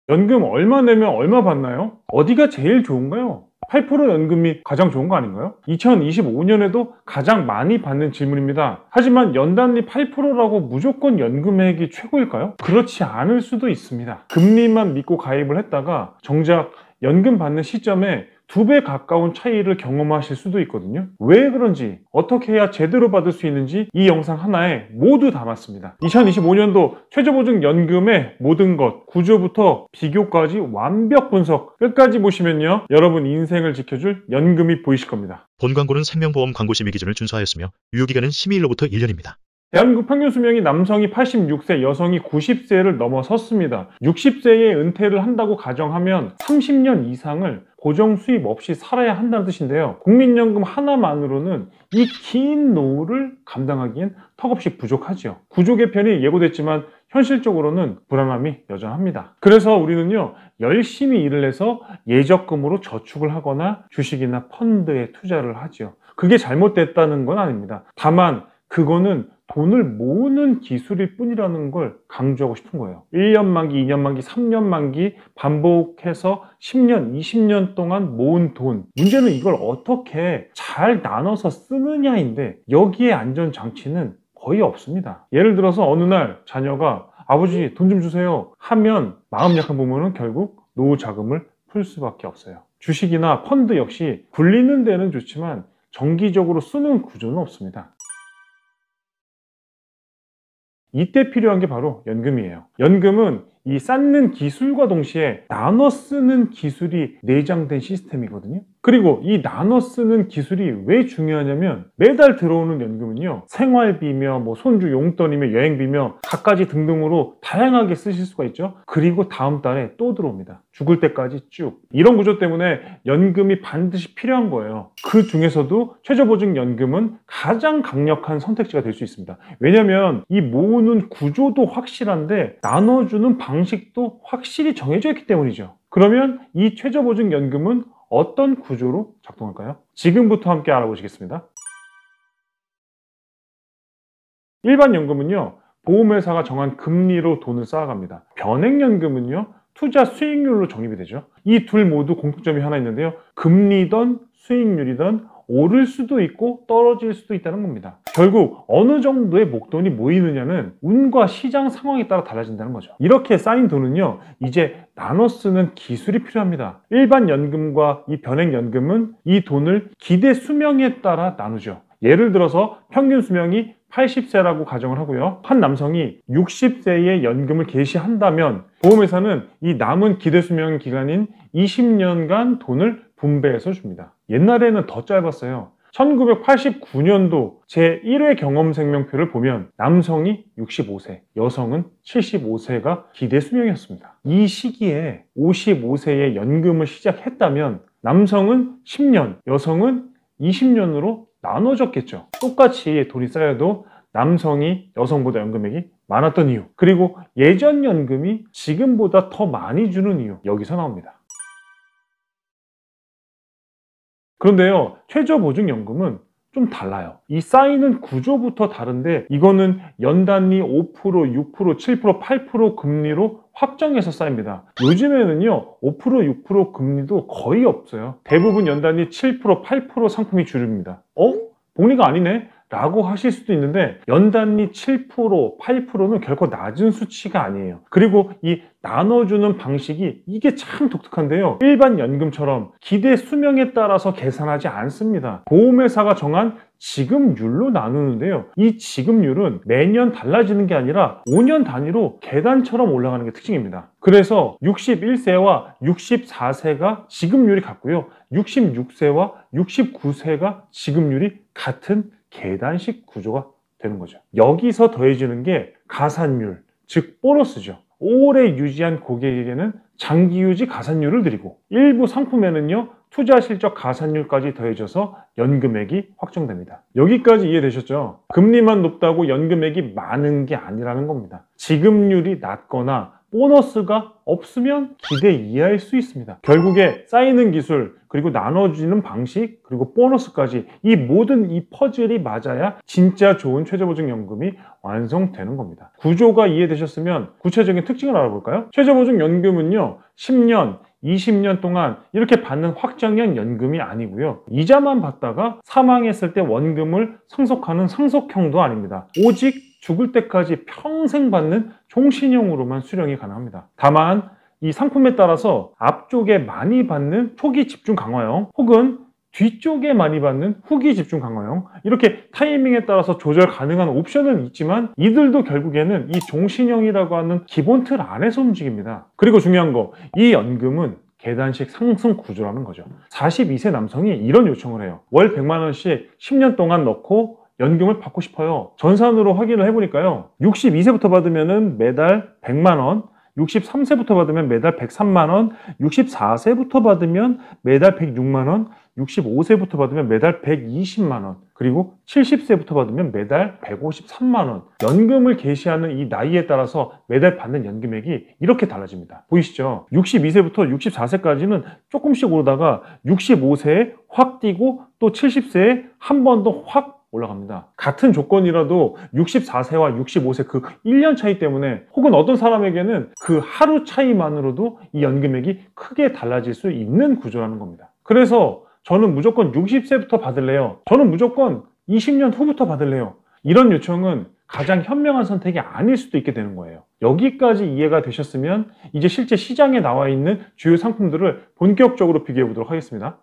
연금 얼마 내면 얼마 받나요? 어디가 제일 좋은가요? 8% 연금이 가장 좋은 거 아닌가요? 2025년에도 가장 많이 받는 질문입니다. 하지만 연단리 8%라고 무조건 연금액이 최고일까요? 그렇지 않을 수도 있습니다. 금리만 믿고 가입을 했다가 정작 연금 받는 시점에 2배 가까운 차이를 경험하실 수도 있거든요. 왜 그런지, 어떻게 해야 제대로 받을 수 있는지 이 영상 하나에 모두 담았습니다. 2025년도 최저보증연금의 모든 것, 구조부터 비교까지 완벽 분석 끝까지 보시면요, 여러분 인생을 지켜줄 연금이 보이실 겁니다. 본 광고는 생명보험 광고 심의 기준을 준수하였으며 유효기간은 심의일로부터 1년입니다. 대한민국 평균 수명이 남성이 86세, 여성이 90세를 넘어섰습니다. 60세에 은퇴를 한다고 가정하면 30년 이상을 고정 수입 없이 살아야 한다는 뜻인데요. 국민연금 하나만으로는 이 긴 노후를 감당하기엔 턱없이 부족하죠. 구조 개편이 예고됐지만 현실적으로는 불안함이 여전합니다. 그래서 우리는요, 열심히 일을 해서 예적금으로 저축을 하거나 주식이나 펀드에 투자를 하죠. 그게 잘못됐다는 건 아닙니다. 다만 그거는 돈을 모으는 기술일 뿐이라는 걸 강조하고 싶은 거예요. 1년 만기, 2년 만기, 3년 만기 반복해서 10년, 20년 동안 모은 돈. 문제는 이걸 어떻게 잘 나눠서 쓰느냐인데 여기에 안전장치는 거의 없습니다. 예를 들어서 어느 날 자녀가 아버지 돈 좀 주세요 하면 마음 약한 부모는 결국 노후 자금을 풀 수밖에 없어요. 주식이나 펀드 역시 굴리는 데는 좋지만 정기적으로 쓰는 구조는 없습니다. 이때 필요한 게 바로 연금이에요. 연금은 이 쌓는 기술과 동시에 나눠 쓰는 기술이 내장된 시스템이거든요. 그리고 이 나눠 쓰는 기술이 왜 중요하냐면 매달 들어오는 연금은요, 생활비며 손주 용돈이며 여행비며 갖가지 등등으로 다양하게 쓰실 수가 있죠. 그리고 다음 달에 또 들어옵니다. 죽을 때까지 쭉. 이런 구조 때문에 연금이 반드시 필요한 거예요. 그 중에서도 최저보증연금은 가장 강력한 선택지가 될 수 있습니다. 왜냐면 이 모으는 구조도 확실한데 나눠주는 방식도 확실히 정해져 있기 때문이죠. 그러면 이 최저보증연금은 어떤 구조로 작동할까요? 지금부터 함께 알아보시겠습니다. 일반 연금은요, 보험회사가 정한 금리로 돈을 쌓아갑니다. 변액연금은요, 투자 수익률로 적립이 되죠. 이 둘 모두 공통점이 하나 있는데요, 금리든 수익률이든 오를 수도 있고 떨어질 수도 있다는 겁니다. 결국 어느 정도의 목돈이 모이느냐는 운과 시장 상황에 따라 달라진다는 거죠. 이렇게 쌓인 돈은요, 이제 나눠 쓰는 기술이 필요합니다. 일반 연금과 이 변액연금은 이 돈을 기대 수명에 따라 나누죠. 예를 들어서 평균 수명이 80세라고 가정을 하고요, 한 남성이 60세에 연금을 개시한다면 보험회사는 이 남은 기대 수명 기간인 20년간 돈을 분배해서 줍니다. 옛날에는 더 짧았어요. 1989년도 제1회 경험생명표를 보면 남성이 65세, 여성은 75세가 기대 수명이었습니다. 이 시기에 55세에 연금을 시작했다면 남성은 10년, 여성은 20년으로 나눠졌겠죠. 똑같이 돈이 쌓여도 남성이 여성보다 연금액이 많았던 이유, 그리고 예전 연금이 지금보다 더 많이 주는 이유, 여기서 나옵니다. 그런데요, 최저보증연금은 좀 달라요. 이 쌓이는 구조부터 다른데 이거는 연단위 5%, 6%, 7%, 8% 금리로 확정해서 쌓입니다. 요즘에는요, 5%, 6% 금리도 거의 없어요. 대부분 연단위 7%, 8% 상품이 주류입니다. 복리가 아니네? 라고 하실 수도 있는데 연단위 7%, 8%는 결코 낮은 수치가 아니에요. 그리고 이 나눠주는 방식이 이게 참 독특한데요, 일반 연금처럼 기대 수명에 따라서 계산하지 않습니다. 보험회사가 정한 지급률로 나누는데요, 이 지급률은 매년 달라지는 게 아니라 5년 단위로 계단처럼 올라가는 게 특징입니다. 그래서 61세와 64세가 지급률이 같고요, 66세와 69세가 지급률이 같은 계단식 구조가 되는 거죠. 여기서 더해지는 게 가산율, 즉 보너스죠. 오래 유지한 고객에게는 장기 유지 가산율을 드리고 일부 상품에는요, 투자 실적 가산율까지 더해져서 연금액이 확정됩니다. 여기까지 이해되셨죠? 금리만 높다고 연금액이 많은 게 아니라는 겁니다. 지급률이 낮거나 보너스가 없으면 기대 이하일 수 있습니다. 결국에 쌓이는 기술, 그리고 나눠주는 방식, 그리고 보너스까지 이 모든 이 퍼즐이 맞아야 진짜 좋은 최저보증연금이 완성되는 겁니다. 구조가 이해되셨으면 구체적인 특징을 알아볼까요? 최저보증연금은요 10년, 20년 동안 이렇게 받는 확정형 연금이 아니고요. 이자만 받다가 사망했을 때 원금을 상속하는 상속형도 아닙니다. 오직 죽을 때까지 평생 받는 종신형으로만 수령이 가능합니다. 다만 이 상품에 따라서 앞쪽에 많이 받는 초기 집중 강화형 혹은 뒤쪽에 많이 받는 후기 집중 강화형 이렇게 타이밍에 따라서 조절 가능한 옵션은 있지만 이들도 결국에는 이 종신형이라고 하는 기본 틀 안에서 움직입니다. 그리고 중요한 거, 이 연금은 계단식 상승 구조라는 거죠. 42세 남성이 이런 요청을 해요. 월 100만 원씩 10년 동안 넣고 연금을 받고 싶어요. 전산으로 확인을 해보니까요. 62세부터 받으면 매달 100만 원, 63세부터 받으면 매달 103만 원, 64세부터 받으면 매달 106만 원, 65세부터 받으면 매달 120만 원, 그리고 70세부터 받으면 매달 153만 원. 연금을 개시하는 이 나이에 따라서 매달 받는 연금액이 이렇게 달라집니다. 보이시죠? 62세부터 64세까지는 조금씩 오르다가 65세에 확 뛰고 또 70세에 한 번 더 확 올라갑니다. 같은 조건이라도 64세와 65세 그 1년 차이 때문에 혹은 어떤 사람에게는 그 하루 차이만으로도 이 연금액이 크게 달라질 수 있는 구조라는 겁니다. 그래서 저는 무조건 60세부터 받을래요. 저는 무조건 20년 후부터 받을래요. 이런 요청은 가장 현명한 선택이 아닐 수도 있게 되는 거예요. 여기까지 이해가 되셨으면 이제 실제 시장에 나와 있는 주요 상품들을 본격적으로 비교해 보도록 하겠습니다.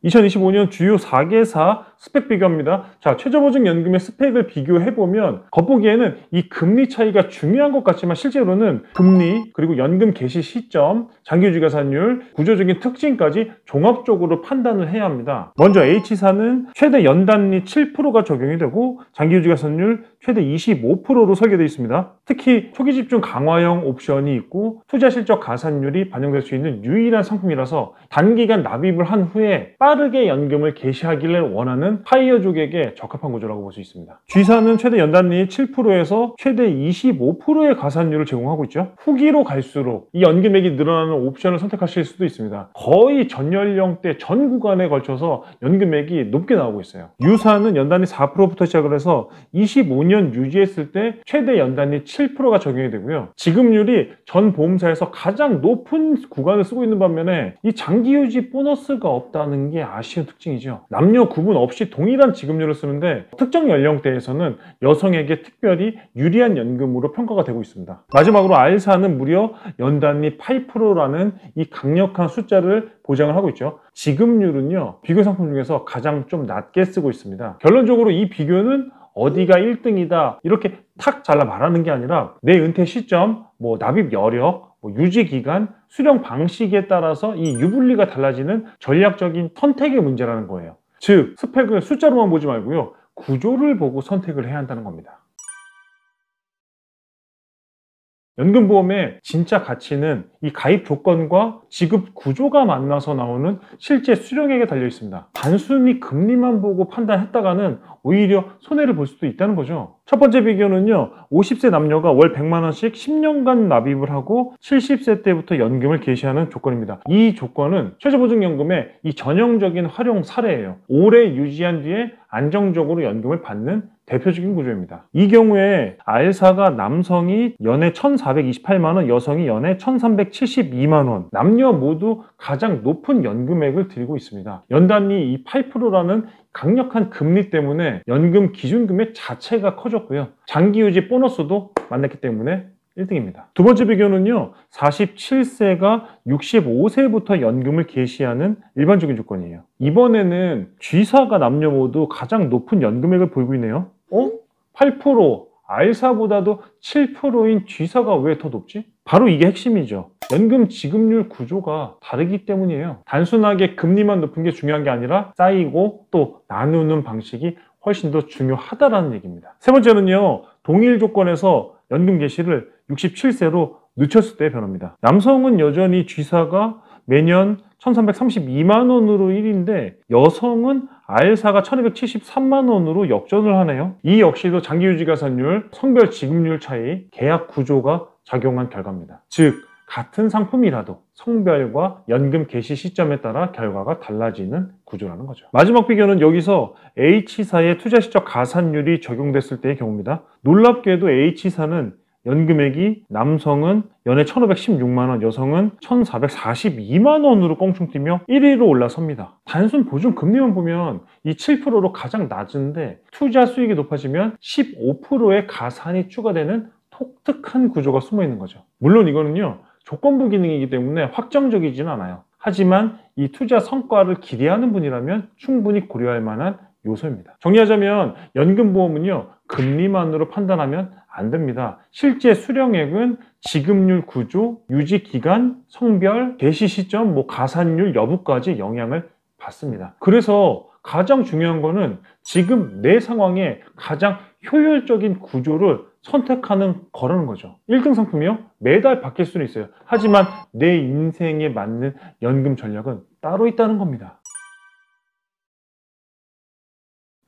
2025년 주요 4개사 스펙 비교입니다. 자, 최저보증연금의 스펙을 비교해보면 겉보기에는 이 금리 차이가 중요한 것 같지만 실제로는 금리, 그리고 연금 개시 시점, 장기유지 가산율, 구조적인 특징까지 종합적으로 판단을 해야 합니다. 먼저 H사는 최대 연단리 7%가 적용이 되고 장기유지 가산율 최대 25%로 설계되어 있습니다. 특히 초기 집중 강화형 옵션이 있고 투자 실적 가산율이 반영될 수 있는 유일한 상품이라서 단기간 납입을 한 후에 빠르게 연금을 개시하기를 원하는 파이어족에게 적합한 구조라고 볼 수 있습니다. G사는 최대 연단리 7%에서 최대 25%의 가산율을 제공하고 있죠. 후기로 갈수록 이 연금액이 늘어나는 옵션을 선택하실 수도 있습니다. 거의 전 연령대 전 구간에 걸쳐서 연금액이 높게 나오고 있어요. U사는 연단리 4%부터 시작을 해서 25년 유지했을 때 최대 연단리 7%가 적용이 되고요. 지급률이 전 보험사에서 가장 높은 구간을 쓰고 있는 반면에 이 장기유지 보너스가 없다는 게 아쉬운 특징이죠. 남녀 구분 없이 동일한 지급률을 쓰는데 특정 연령대에서는 여성에게 특별히 유리한 연금으로 평가가 되고 있습니다. 마지막으로 R사는 무려 연단리 8%라는 이 강력한 숫자를 보장을 하고 있죠. 지급률은요, 비교 상품 중에서 가장 좀 낮게 쓰고 있습니다. 결론적으로 이 비교는 어디가 1등이다 이렇게 탁 잘라 말하는 게 아니라 내 은퇴 시점, 납입 여력, 유지 기간, 수령 방식에 따라서 이 유불리가 달라지는 전략적인 선택의 문제라는 거예요. 즉, 스펙을 숫자로만 보지 말고요. 구조를 보고 선택을 해야 한다는 겁니다. 연금보험의 진짜 가치는 이 가입 조건과 지급 구조가 만나서 나오는 실제 수령액에 달려 있습니다. 단순히 금리만 보고 판단했다가는 오히려 손해를 볼 수도 있다는 거죠. 첫 번째 비교는요, 50세 남녀가 월 100만 원씩 10년간 납입을 하고 70세 때부터 연금을 개시하는 조건입니다. 이 조건은 최저보증연금의 이 전형적인 활용 사례예요. 오래 유지한 뒤에 안정적으로 연금을 받는 대표적인 구조입니다. 이 경우에 R사가 남성이 연에 1,428만 원, 여성이 연에 1,372만 원, 남녀 모두 가장 높은 연금액을 드리고 있습니다. 연단리 이 8%라는 강력한 금리 때문에 연금 기준금액 자체가 커졌고요. 장기유지 보너스도 만났기 때문에 1등입니다. 두 번째 비교는요, 47세가 65세부터 연금을 개시하는 일반적인 조건이에요. 이번에는 G사가 남녀 모두 가장 높은 연금액을 보이고 있네요. 8%, R사보다도 7%인 G사가 왜 더 높지? 바로 이게 핵심이죠. 연금 지급률 구조가 다르기 때문이에요. 단순하게 금리만 높은 게 중요한 게 아니라 쌓이고 또 나누는 방식이 훨씬 더 중요하다라는 얘기입니다. 세 번째는요, 동일 조건에서 연금 개시를 67세로 늦췄을 때의 변화입니다. 남성은 여전히 G사가 매년 1332만 원으로 1위인데 여성은 알사가 1273만 원으로 역전을 하네요. 이 역시도 장기 유지 가산율, 성별 지급률 차이, 계약 구조가 작용한 결과입니다. 즉 같은 상품이라도 성별과 연금 개시 시점에 따라 결과가 달라지는 구조라는 거죠. 마지막 비교는 여기서 H사의 투자 시적 가산율이 적용됐을 때의 경우입니다. 놀랍게도 H사는 연금액이 남성은 연에 1516만 원, 여성은 1442만 원으로 껑충 뛰며 1위로 올라섭니다. 단순 보증 금리만 보면 이 7%로 가장 낮은데 투자 수익이 높아지면 15%의 가산이 추가되는 독특한 구조가 숨어 있는 거죠. 물론 이거는요, 조건부 기능이기 때문에 확정적이지는 않아요. 하지만 이 투자 성과를 기대하는 분이라면 충분히 고려할 만한 요소입니다. 정리하자면 연금보험은요, 금리만으로 판단하면 안 됩니다. 실제 수령액은 지급률 구조, 유지 기간, 성별, 개시 시점, 가산율 여부까지 영향을 받습니다. 그래서 가장 중요한 거는 지금 내 상황에 가장 효율적인 구조를 선택하는 거라는 거죠. 1등 상품이요? 매달 바뀔 수는 있어요. 하지만 내 인생에 맞는 연금 전략은 따로 있다는 겁니다.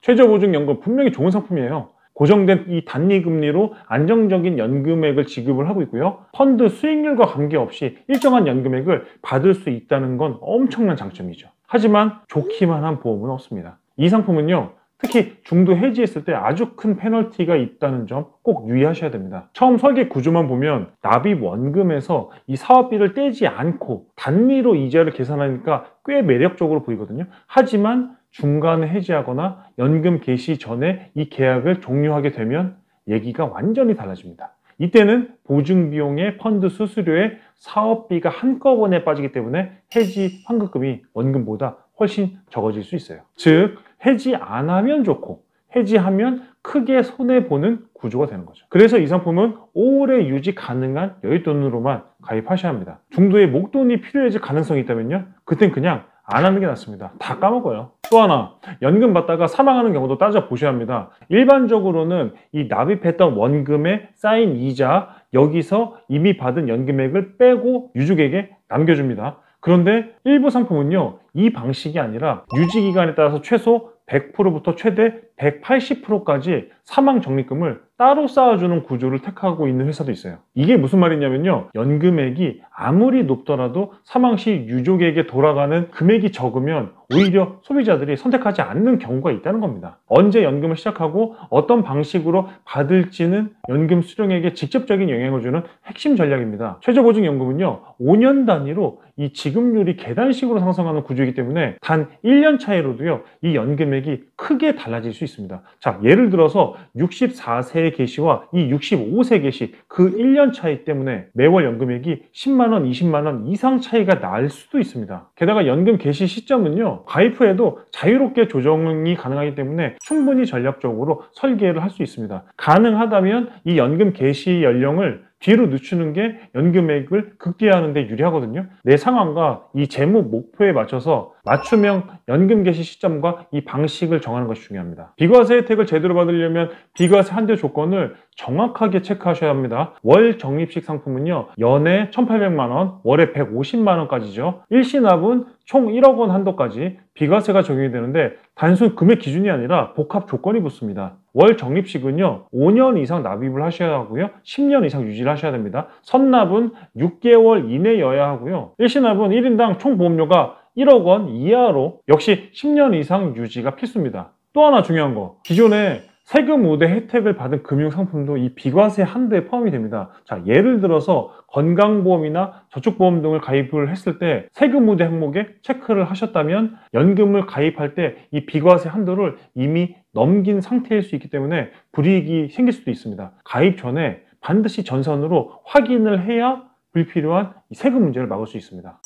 최저보증연금 분명히 좋은 상품이에요. 고정된 이 단위금리로 안정적인 연금액을 지급을 하고 있고요. 펀드 수익률과 관계없이 일정한 연금액을 받을 수 있다는 건 엄청난 장점이죠. 하지만 좋기만 한 보험은 없습니다. 이 상품은요, 특히 중도 해지했을 때 아주 큰 페널티가 있다는 점 꼭 유의하셔야 됩니다. 처음 설계 구조만 보면 납입 원금에서 이 사업비를 떼지 않고 단위로 이자를 계산하니까 꽤 매력적으로 보이거든요. 하지만 중간에 해지하거나 연금 개시 전에 이 계약을 종료하게 되면 얘기가 완전히 달라집니다. 이때는 보증비용에 펀드 수수료에 사업비가 한꺼번에 빠지기 때문에 해지 환급금이 원금보다 훨씬 적어질 수 있어요. 즉 해지 안 하면 좋고 해지하면 크게 손해보는 구조가 되는 거죠. 그래서 이 상품은 오래 유지 가능한 여윳돈으로만 가입하셔야 합니다. 중도에 목돈이 필요해질 가능성이 있다면요, 그땐 그냥 안 하는 게 낫습니다. 다 까먹어요. 또 하나, 연금 받다가 사망하는 경우도 따져보셔야 합니다. 일반적으로는 이 납입했던 원금에 쌓인 이자, 여기서 이미 받은 연금액을 빼고 유족에게 남겨줍니다. 그런데 일부 상품은요, 이 방식이 아니라 유지기간에 따라서 최소 100%부터 최대 180%까지 사망 적립금을 따로 쌓아주는 구조를 택하고 있는 회사도 있어요. 이게 무슨 말이냐면요, 연금액이 아무리 높더라도 사망 시 유족에게 돌아가는 금액이 적으면 오히려 소비자들이 선택하지 않는 경우가 있다는 겁니다. 언제 연금을 시작하고 어떤 방식으로 받을지는 연금 수령액에 직접적인 영향을 주는 핵심 전략입니다. 최저보증연금은요, 5년 단위로 이 지급률이 계단식으로 상승하는 구조이기 때문에 단 1년 차이로도요, 이 연금액이 크게 달라질 수 있습니다. 자, 예를 들어서 64세 개시와 이 65세 개시 그 1년 차이 때문에 매월 연금액이 10만 원, 20만 원 이상 차이가 날 수도 있습니다. 게다가 연금 개시 시점은요, 가입 후에도 자유롭게 조정이 가능하기 때문에 충분히 전략적으로 설계를 할 수 있습니다. 가능하다면 이 연금 개시 연령을 뒤로 늦추는 게 연금액을 극대화하는 데 유리하거든요. 내 상황과 이 재무 목표에 맞춰서 맞춤형 연금 개시 시점과 이 방식을 정하는 것이 중요합니다. 비과세 혜택을 제대로 받으려면 비과세 한도 조건을 정확하게 체크하셔야 합니다. 월 적립식 상품은요, 연에 1,800만 원, 월에 150만 원까지죠. 일시납은 총 1억 원 한도까지 비과세가 적용이 되는데 단순 금액 기준이 아니라 복합 조건이 붙습니다. 월 적립식은요, 5년 이상 납입을 하셔야 하고요, 10년 이상 유지를 하셔야 됩니다. 선납은 6개월 이내여야 하고요, 일시납은 1인당 총 보험료가 1억 원 이하로 역시 10년 이상 유지가 필수입니다. 또 하나 중요한 거, 기존에 세금 우대 혜택을 받은 금융상품도 이 비과세 한도에 포함이 됩니다. 자, 예를 들어서 건강보험이나 저축보험 등을 가입을 했을 때 세금 우대 항목에 체크를 하셨다면 연금을 가입할 때 이 비과세 한도를 이미 넘긴 상태일 수 있기 때문에 불이익이 생길 수도 있습니다. 가입 전에 반드시 전산으로 확인을 해야 불필요한 이 세금 문제를 막을 수 있습니다.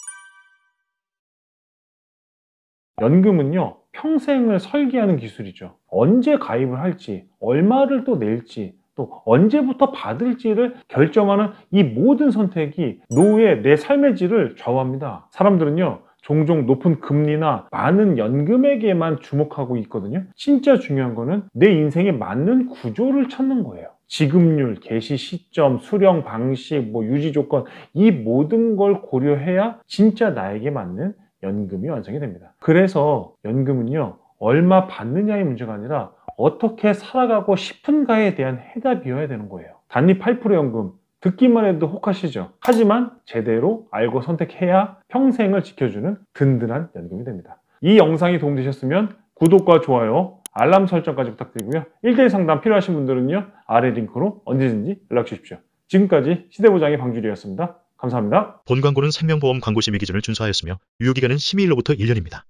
연금은요, 평생을 설계하는 기술이죠. 언제 가입을 할지, 얼마를 또 낼지, 또 언제부터 받을지를 결정하는 이 모든 선택이 노후의 내 삶의 질을 좌우합니다. 사람들은요, 종종 높은 금리나 많은 연금액에만 주목하고 있거든요. 진짜 중요한 거는 내 인생에 맞는 구조를 찾는 거예요. 지급률, 개시 시점, 수령 방식, 유지 조건 이 모든 걸 고려해야 진짜 나에게 맞는 연금이 완성이 됩니다. 그래서 연금은요, 얼마 받느냐의 문제가 아니라 어떻게 살아가고 싶은가에 대한 해답이어야 되는 거예요. 단위 8% 연금 듣기만 해도 혹하시죠? 하지만 제대로 알고 선택해야 평생을 지켜주는 든든한 연금이 됩니다. 이 영상이 도움되셨으면 구독과 좋아요, 알람 설정까지 부탁드리고요. 1대1 상담 필요하신 분들은요, 아래 링크로 언제든지 연락 주십시오. 지금까지 시대보장의 방주리였습니다. 감사합니다. 본 광고는 생명보험 광고 심의 기준을 준수하였으며 유효기간은 심의일로부터 1년입니다.